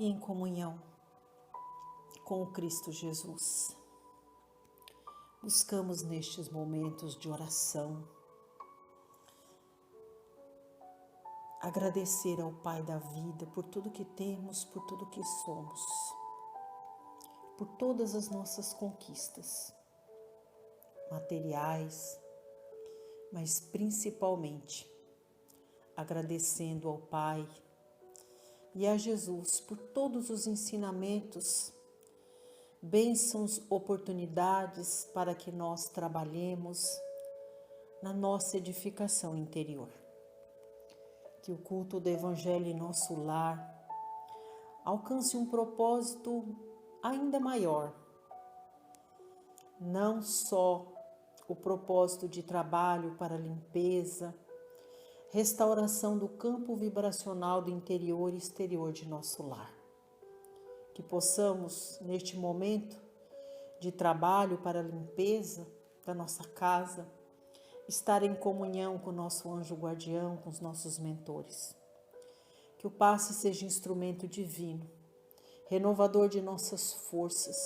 e em comunhão com o Cristo Jesus. Buscamos nestes momentos de oração agradecer ao Pai da vida por tudo que temos, por tudo que somos, por todas as nossas conquistas materiais, mas principalmente agradecendo ao Pai e a Jesus por todos os ensinamentos, bênçãos, oportunidades para que nós trabalhemos na nossa edificação interior. Que o culto do Evangelho em nosso lar alcance um propósito ainda maior. Não só o propósito de trabalho para limpeza, restauração do campo vibracional do interior e exterior de nosso lar. Que possamos, neste momento de trabalho para a limpeza da nossa casa, estar em comunhão com o nosso anjo guardião, com os nossos mentores. Que o passe seja instrumento divino, renovador de nossas forças,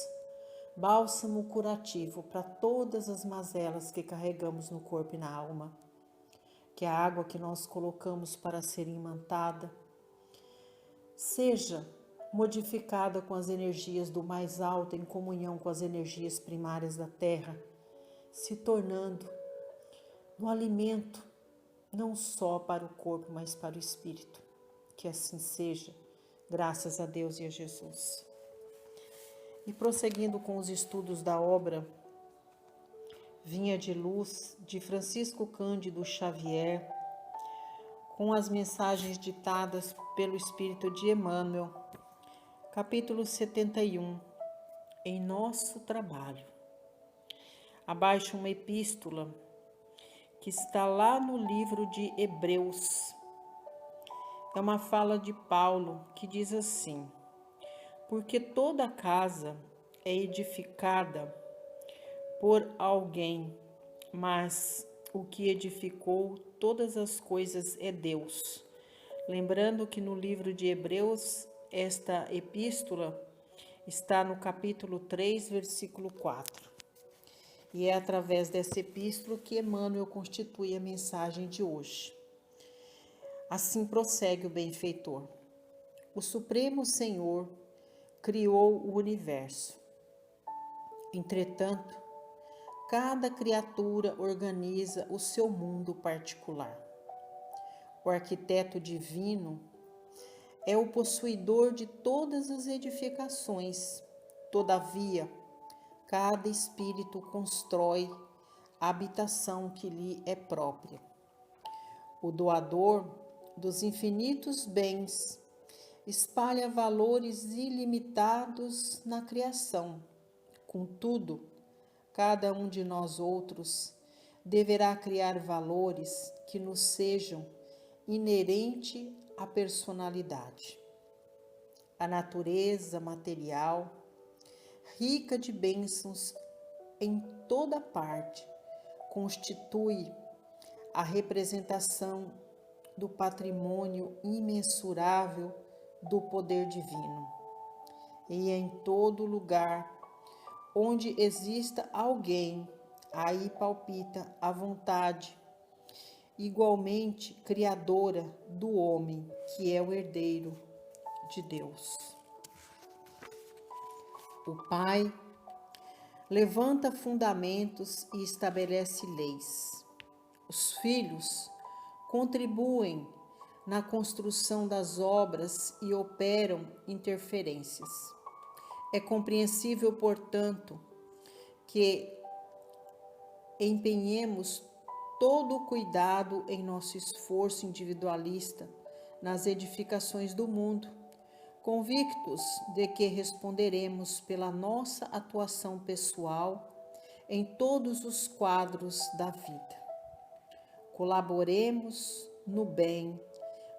bálsamo curativo para todas as mazelas que carregamos no corpo e na alma. Que a água que nós colocamos para ser imantada seja modificada com as energias do mais alto em comunhão com as energias primárias da terra, se tornando no alimento não só para o corpo, mas para o espírito. Que assim seja, graças a Deus e a Jesus. E prosseguindo com os estudos da obra Vinha de Luz, de Francisco Cândido Xavier, com as mensagens ditadas pelo Espírito de Emmanuel, capítulo 71, em nosso trabalho. Abaixo uma epístola que está lá no livro de Hebreus. É uma fala de Paulo que diz assim: porque toda casa é edificada por alguém, mas o que edificou todas as coisas é Deus. Lembrando que no livro de Hebreus, esta epístola está no capítulo 3, versículo 4. E é através dessa epístola que Emmanuel constitui a mensagem de hoje. Assim prossegue o benfeitor. O Supremo Senhor criou o universo. Entretanto, cada criatura organiza o seu mundo particular. O arquiteto divino é o possuidor de todas as edificações. Todavia, cada espírito constrói a habitação que lhe é própria. O doador dos infinitos bens espalha valores ilimitados na criação. Contudo, cada um de nós outros deverá criar valores que nos sejam inerentes à personalidade. A natureza material, rica de bênçãos em toda parte, constitui a representação do patrimônio imensurável do poder divino. E em todo lugar onde exista alguém, aí palpita a vontade, igualmente criadora do homem, que é o herdeiro de Deus. O Pai levanta fundamentos e estabelece leis. Os filhos contribuem na construção das obras e operam interferências. É compreensível, portanto, que empenhemos todo o cuidado em nosso esforço individualista nas edificações do mundo, convictos de que responderemos pela nossa atuação pessoal em todos os quadros da vida. Colaboremos no bem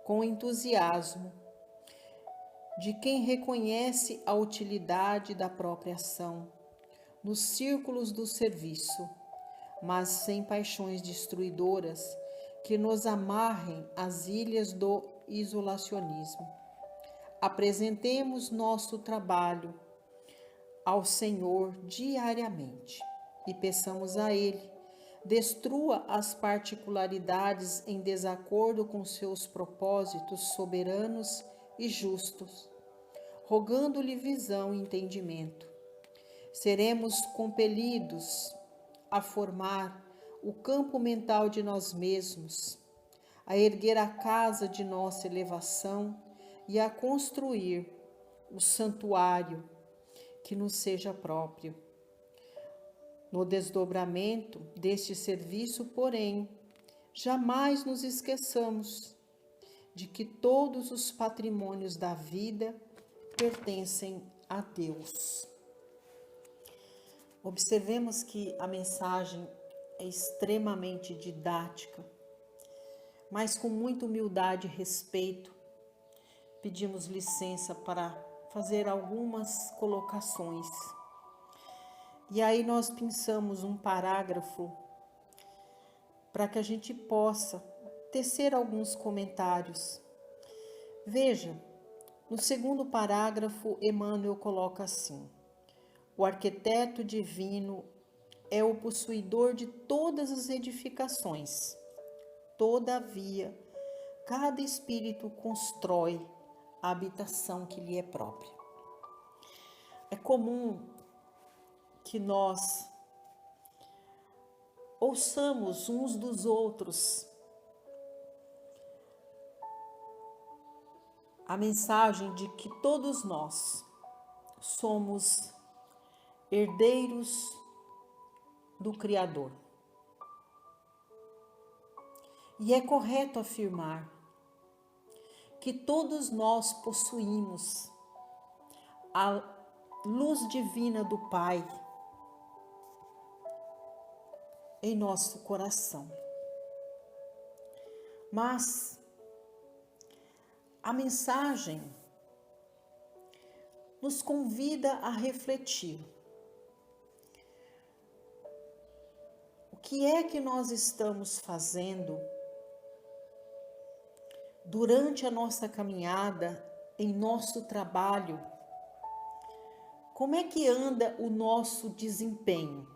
com entusiasmo de quem reconhece a utilidade da própria ação nos círculos do serviço, mas sem paixões destruidoras que nos amarrem às ilhas do isolacionismo. apresentemos nosso trabalho ao Senhor diariamente e peçamos a Ele, destrua as particularidades em desacordo com seus propósitos soberanos e justos, rogando-lhe visão e entendimento. Seremos compelidos a formar o campo mental de nós mesmos, a erguer a casa de nossa elevação e a construir o santuário que nos seja próprio. No desdobramento deste serviço, porém, jamais nos esqueçamos de que todos os patrimônios da vida pertencem a Deus. Observemos que a mensagem é extremamente didática, mas com muita humildade e respeito, pedimos licença para fazer algumas colocações. E aí nós pensamos um parágrafo para que a gente possa tecer alguns comentários. Veja, no segundo parágrafo, Emmanuel coloca assim: o arquiteto divino é o possuidor de todas as edificações. Todavia, cada espírito constrói a habitação que lhe é própria. É comum que nós ouçamos uns dos outros a mensagem de que todos nós somos herdeiros do Criador. E é correto afirmar que todos nós possuímos a luz divina do Pai em nosso coração. Mas a mensagem nos convida a refletir. O que é que nós estamos fazendo durante a nossa caminhada, em nosso trabalho? Como é que anda o nosso desempenho?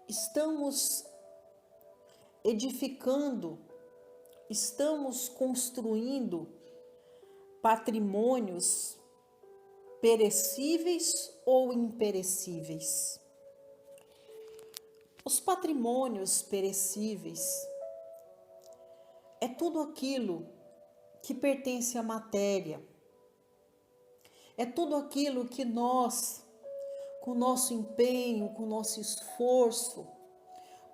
Estamos edificando, estamos construindo patrimônios perecíveis ou imperecíveis? Os patrimônios perecíveis é tudo aquilo que pertence à matéria, é tudo aquilo que nós, com o nosso empenho, com o nosso esforço,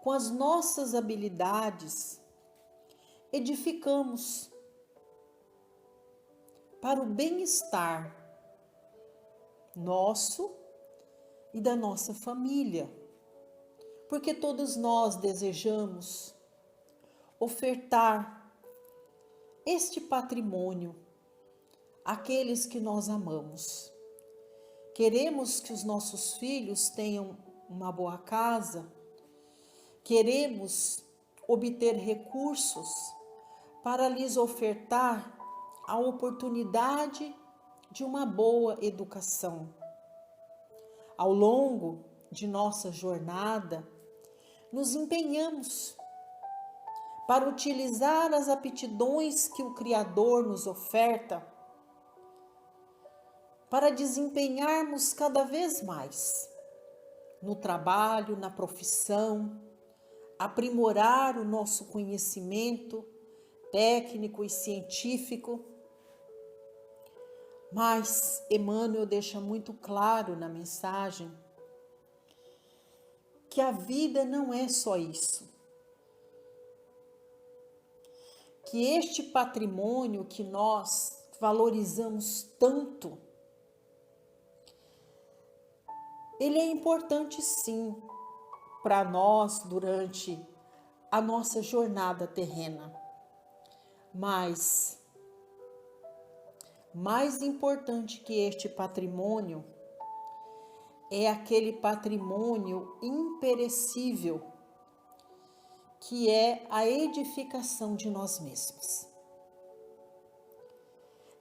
com as nossas habilidades, edificamos para o bem-estar nosso e da nossa família, porque todos nós desejamos ofertar este patrimônio àqueles que nós amamos. Queremos que os nossos filhos tenham uma boa casa, queremos obter recursos para lhes ofertar a oportunidade de uma boa educação. Ao longo de nossa jornada, nos empenhamos para utilizar as aptidões que o Criador nos oferta para desempenharmos cada vez mais no trabalho, na profissão, aprimorar o nosso conhecimento técnico e científico. Mas Emmanuel deixa muito claro na mensagem que a vida não é só isso. Que este patrimônio que nós valorizamos tanto, ele é importante sim para nós durante a nossa jornada terrena. Mas mais importante que este patrimônio é aquele patrimônio imperecível, que é a edificação de nós mesmos.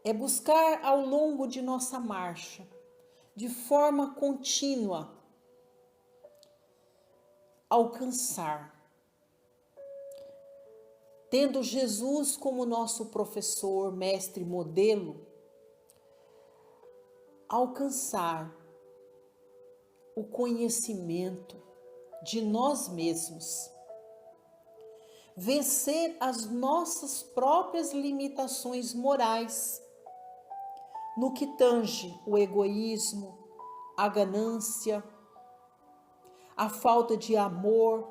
é buscar ao longo de nossa marcha, de forma contínua, alcançar, tendo Jesus como nosso professor, mestre, modelo, alcançar o conhecimento de nós mesmos, vencer as nossas próprias limitações morais no que tange o egoísmo, a ganância, a falta de amor,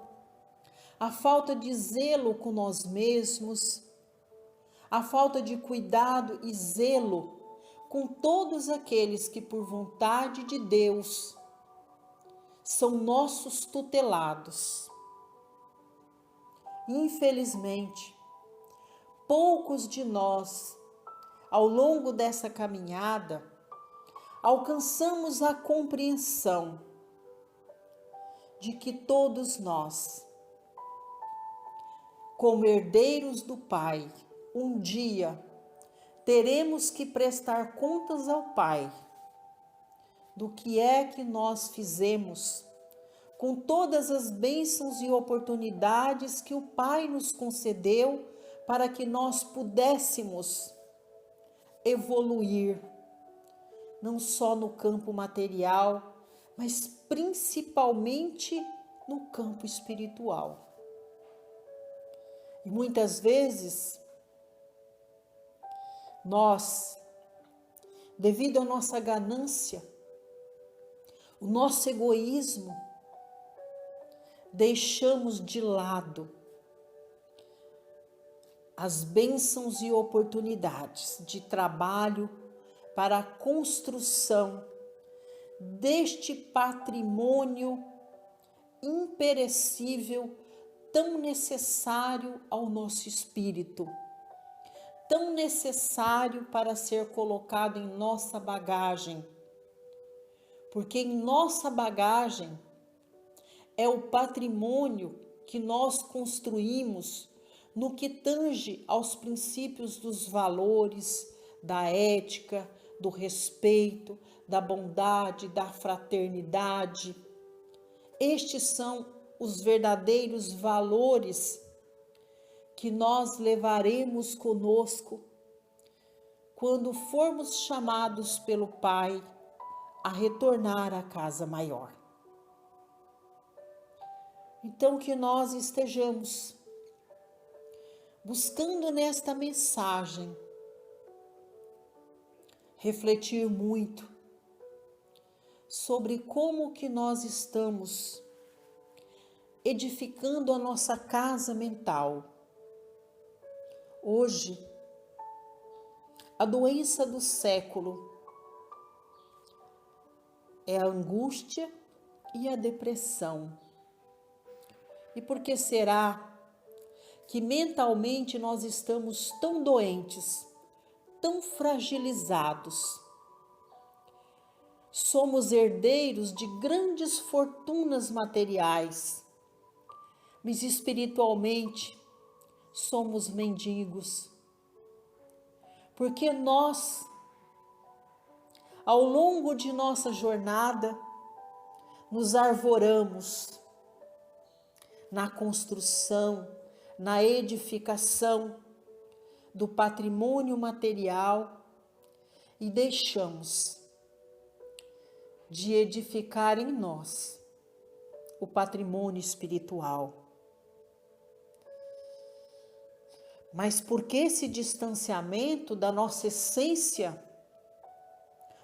a falta de zelo com nós mesmos, a falta de cuidado e zelo com todos aqueles que, por vontade de Deus, são nossos tutelados. Infelizmente, poucos de nós, ao longo dessa caminhada, alcançamos a compreensão de que todos nós, como herdeiros do Pai, um dia teremos que prestar contas ao Pai do que é que nós fizemos com todas as bênçãos e oportunidades que o Pai nos concedeu para que nós pudéssemos evoluir, não só no campo material, mas principalmente no campo espiritual. E muitas vezes, nós, devido à nossa ganância, o nosso egoísmo, deixamos de lado as bênçãos e oportunidades de trabalho para a construção deste patrimônio imperecível, tão necessário ao nosso espírito, tão necessário para ser colocado em nossa bagagem, porque em nossa bagagem é o patrimônio que nós construímos no que tange aos princípios dos valores, da ética, do respeito, da bondade, da fraternidade. Estes são os verdadeiros valores que nós levaremos conosco quando formos chamados pelo Pai a retornar à casa maior. Então, que nós estejamos buscando nesta mensagem refletir muito sobre como que nós estamos edificando a nossa casa mental. Hoje, a doença do século é a angústia e a depressão. E por que será que mentalmente nós estamos tão doentes, tão fragilizados? Somos herdeiros de grandes fortunas materiais, mas espiritualmente somos mendigos. Porque nós, ao longo de nossa jornada, nos arvoramos na construção, na edificação do patrimônio material e deixamos de edificar em nós o patrimônio espiritual. Mas por que esse distanciamento da nossa essência,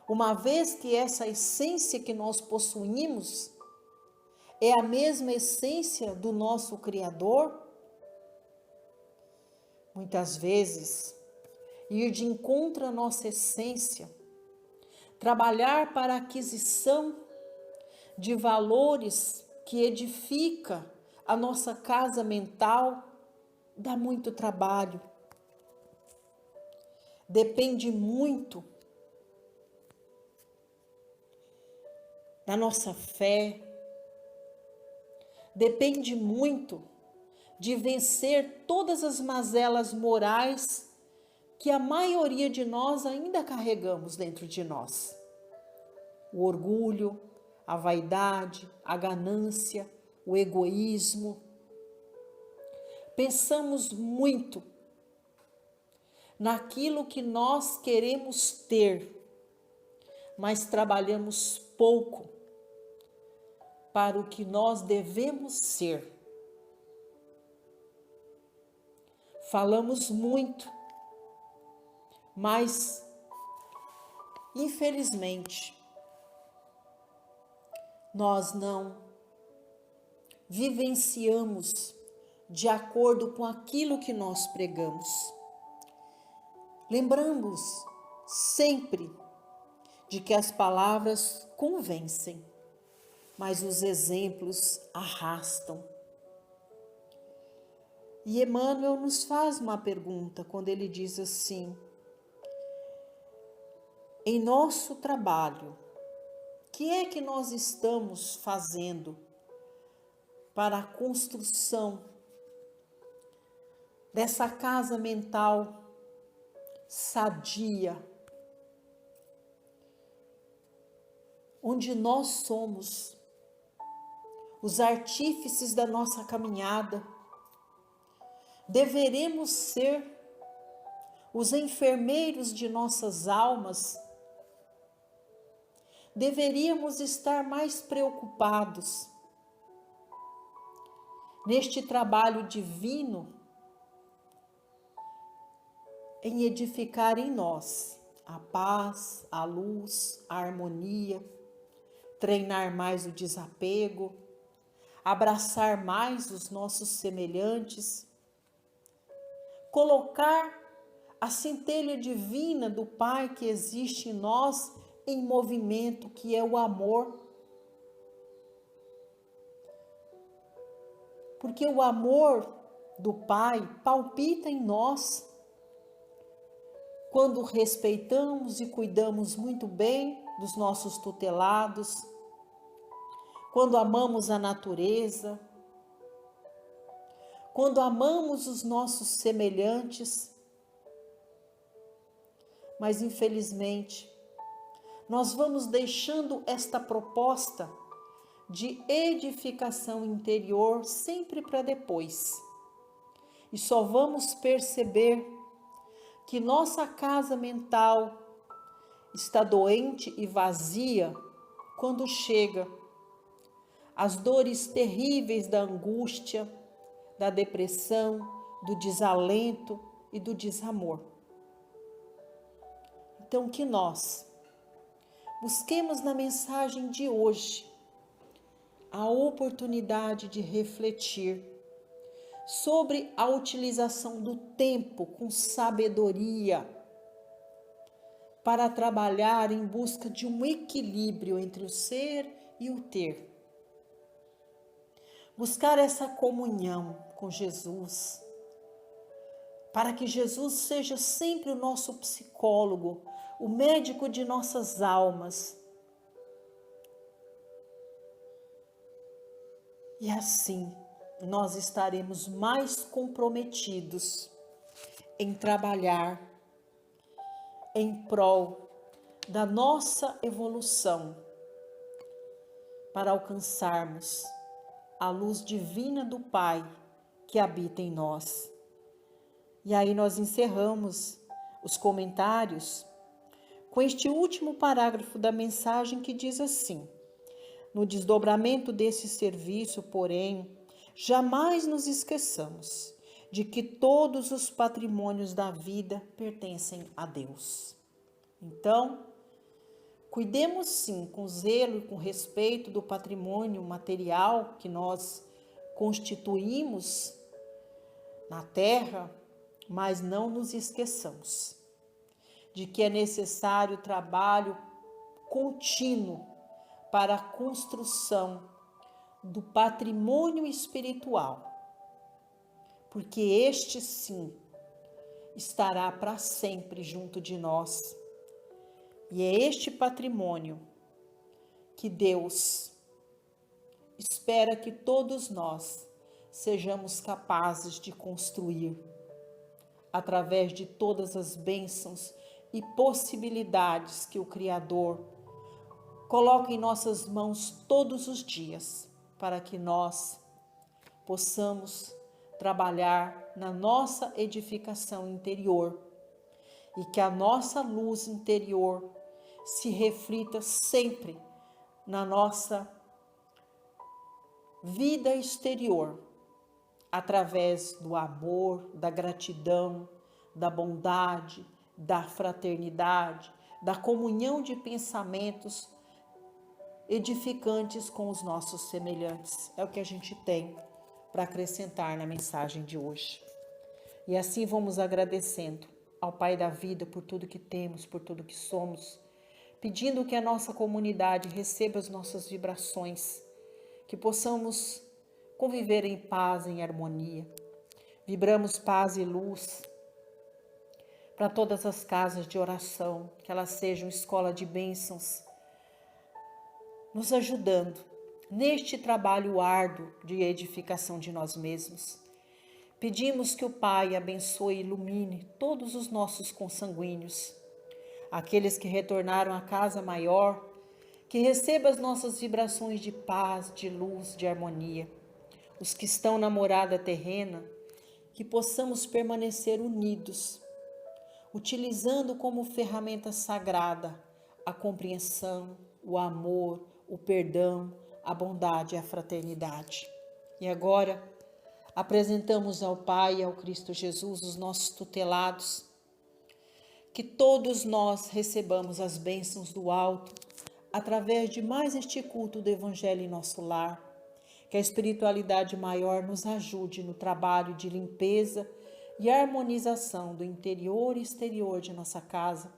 uma vez que essa essência que nós possuímos é a mesma essência do nosso Criador? Muitas vezes, ir de encontro à nossa essência, trabalhar para a aquisição de valores que edifica a nossa casa mental, dá muito trabalho. Depende muito da nossa fé, depende muito de vencer todas as mazelas morais que a maioria de nós ainda carregamos dentro de nós. O orgulho, a vaidade, a ganância, o egoísmo. Pensamos muito naquilo que nós queremos ter, mas trabalhamos pouco para o que nós devemos ser. Falamos muito, mas, infelizmente, nós não vivenciamos de acordo com aquilo que nós pregamos. Lembramos sempre de que as palavras convencem, mas os exemplos arrastam. E Emmanuel nos faz uma pergunta quando ele diz assim: em nosso trabalho, o que é que nós estamos fazendo para a construção dessa casa mental sadia, onde nós somos os artífices da nossa caminhada? Deveremos ser os enfermeiros de nossas almas. Deveríamos estar mais preocupados neste trabalho divino em edificar em nós a paz, a luz, a harmonia, treinar mais o desapego, abraçar mais os nossos semelhantes, colocar a centelha divina do Pai que existe em nós em movimento, que é o amor. Porque o amor do Pai palpita em nós quando respeitamos e cuidamos muito bem dos nossos tutelados, quando amamos a natureza, quando amamos os nossos semelhantes. Mas, infelizmente, nós vamos deixando esta proposta de edificação interior sempre para depois. E só vamos perceber que nossa casa mental está doente e vazia quando chega as dores terríveis da angústia, da depressão, do desalento e do desamor. Então, que nós busquemos na mensagem de hoje a oportunidade de refletir sobre a utilização do tempo com sabedoria para trabalhar em busca de um equilíbrio entre o ser e o ter. Buscar essa comunhão com Jesus, para que Jesus seja sempre o nosso psicólogo, o médico de nossas almas. E assim nós estaremos mais comprometidos em trabalhar em prol da nossa evolução para alcançarmos a luz divina do Pai que habita em nós. E aí nós encerramos os comentários com este último parágrafo da mensagem que diz assim: no desdobramento desse serviço, porém, jamais nos esqueçamos de que todos os patrimônios da vida pertencem a Deus. Então, cuidemos sim com zelo e com respeito do patrimônio material que nós constituímos na terra, mas não nos esqueçamos de que é necessário trabalho contínuo para a construção do patrimônio espiritual, porque este sim estará para sempre junto de nós. E é este patrimônio que Deus espera que todos nós sejamos capazes de construir através de todas as bênçãos e possibilidades que o Criador coloca em nossas mãos todos os dias, para que nós possamos trabalhar na nossa edificação interior e que a nossa luz interior se reflita sempre na nossa vida exterior, através do amor, da gratidão, da bondade, da fraternidade, da comunhão de pensamentos edificantes com os nossos semelhantes. É o que a gente tem para acrescentar na mensagem de hoje. E assim vamos agradecendo ao Pai da vida por tudo que temos, por tudo que somos, pedindo que a nossa comunidade receba as nossas vibrações, que possamos conviver em paz, em harmonia. Vibramos paz e luz para todas as casas de oração, que elas sejam escola de bênçãos, nos ajudando neste trabalho árduo de edificação de nós mesmos. Pedimos que o Pai abençoe e ilumine todos os nossos consanguíneos, aqueles que retornaram à casa maior, que receba as nossas vibrações de paz, de luz, de harmonia. Os que estão na morada terrena, que possamos permanecer unidos, utilizando como ferramenta sagrada a compreensão, o amor, o perdão, a bondade e a fraternidade. E agora, apresentamos ao Pai e ao Cristo Jesus os nossos tutelados, que todos nós recebamos as bênçãos do alto, através de mais este culto do Evangelho em nosso lar, que a espiritualidade maior nos ajude no trabalho de limpeza e harmonização do interior e exterior de nossa casa,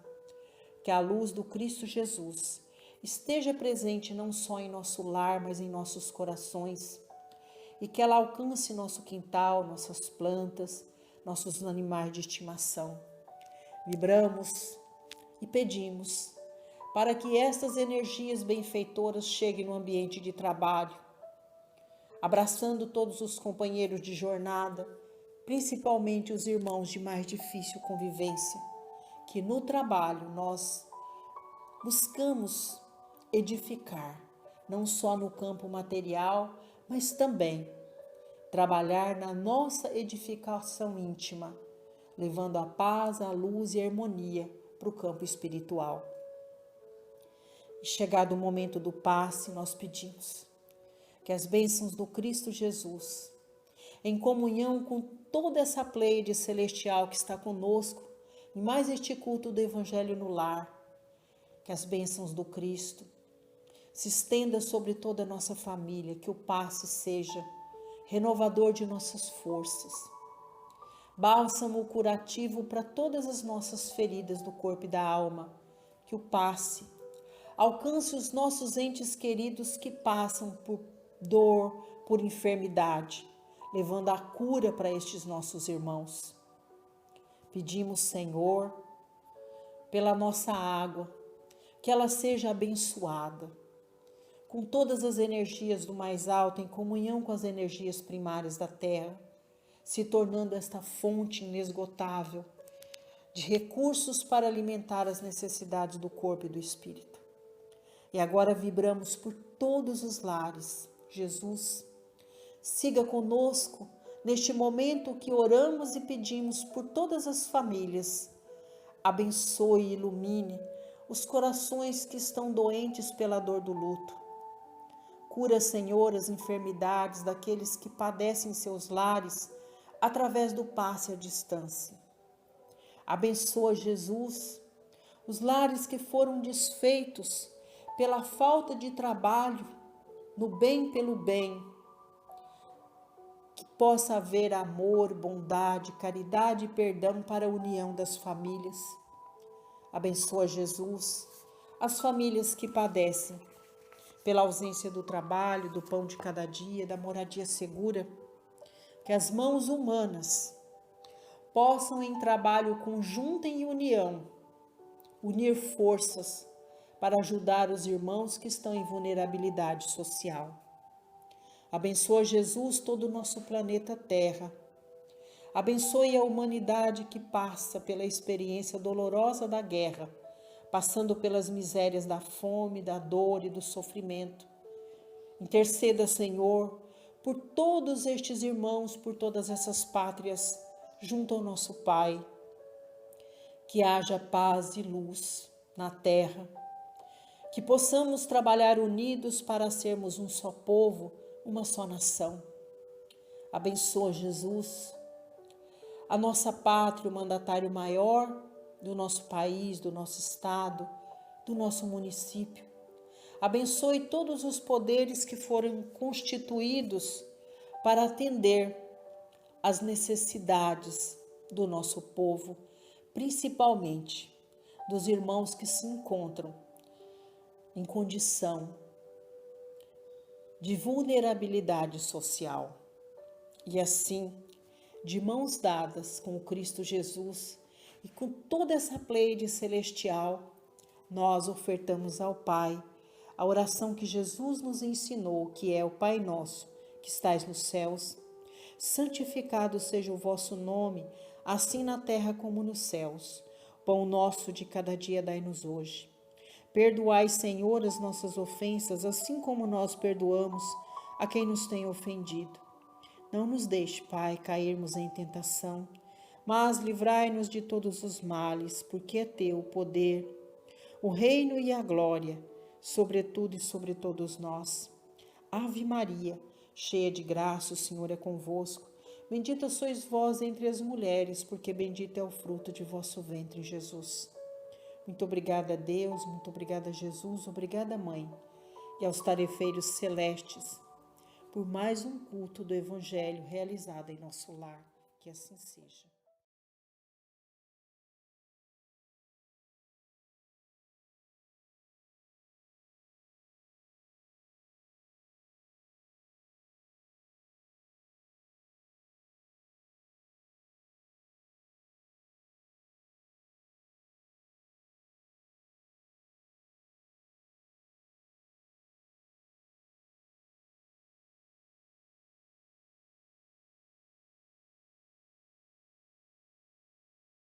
que a luz do Cristo Jesus esteja presente não só em nosso lar, mas em nossos corações, e que ela alcance nosso quintal, nossas plantas, nossos animais de estimação. Vibramos e pedimos para que estas energias benfeitoras cheguem no ambiente de trabalho, abraçando todos os companheiros de jornada, principalmente os irmãos de mais difícil convivência, que no trabalho nós buscamos edificar, não só no campo material, mas também trabalhar na nossa edificação íntima, levando a paz, a luz e a harmonia para o campo espiritual. E chegado o momento do passe, nós pedimos que as bênçãos do Cristo Jesus, em comunhão com toda essa pleiade celestial que está conosco, em mais este culto do Evangelho no lar, que as bênçãos do Cristo se estenda sobre toda a nossa família, que o passe seja renovador de nossas forças, bálsamo curativo para todas as nossas feridas do corpo e da alma, que o passe alcance os nossos entes queridos que passam por dor, por enfermidade, levando a cura para estes nossos irmãos. Pedimos, Senhor, pela nossa água, que ela seja abençoada, com todas as energias do mais alto, em comunhão com as energias primárias da terra, se tornando esta fonte inesgotável de recursos para alimentar as necessidades do corpo e do espírito. E agora vibramos por todos os lares. Jesus, siga conosco neste momento que oramos e pedimos por todas as famílias. Abençoe e ilumine os corações que estão doentes pela dor do luto. Cura, Senhor, as enfermidades daqueles que padecem em seus lares através do passe à distância. Abençoa, Jesus, os lares que foram desfeitos pela falta de trabalho, no bem pelo bem. Que possa haver amor, bondade, caridade e perdão para a união das famílias. Abençoa, Jesus, as famílias que padecem pela ausência do trabalho, do pão de cada dia, da moradia segura, que as mãos humanas possam, em trabalho conjunto e união, unir forças para ajudar os irmãos que estão em vulnerabilidade social. Abençoa, Jesus, todo o nosso planeta Terra. Abençoe a humanidade que passa pela experiência dolorosa da guerra, passando pelas misérias da fome, da dor e do sofrimento. Interceda, Senhor, por todos estes irmãos, por todas essas pátrias, junto ao nosso Pai. Que haja paz e luz na terra, que possamos trabalhar unidos para sermos um só povo, uma só nação. Abençoa, Jesus, a nossa pátria, o mandatário maior do nosso país, do nosso estado, do nosso município. Abençoe todos os poderes que foram constituídos para atender às necessidades do nosso povo, principalmente dos irmãos que se encontram em condição de vulnerabilidade social. E assim, de mãos dadas com o Cristo Jesus e com toda essa pleiade celestial, nós ofertamos ao Pai a oração que Jesus nos ensinou, que é o Pai Nosso, que estais nos céus. Santificado seja o vosso nome, assim na terra como nos céus. Pão nosso de cada dia dai-nos hoje. Perdoai, Senhor, as nossas ofensas, assim como nós perdoamos a quem nos tem ofendido. Não nos deixe, Pai, cairmos em tentação, mas livrai-nos de todos os males, porque é teu o poder, o reino e a glória, sobretudo e sobre todos nós. Ave Maria, cheia de graça, o Senhor é convosco. Bendita sois vós entre as mulheres, porque bendito é o fruto de vosso ventre, Jesus. Muito obrigada a Deus, muito obrigada a Jesus, obrigada, Mãe, e aos tarefeiros celestes, por mais um culto do Evangelho realizado em nosso lar. Que assim seja.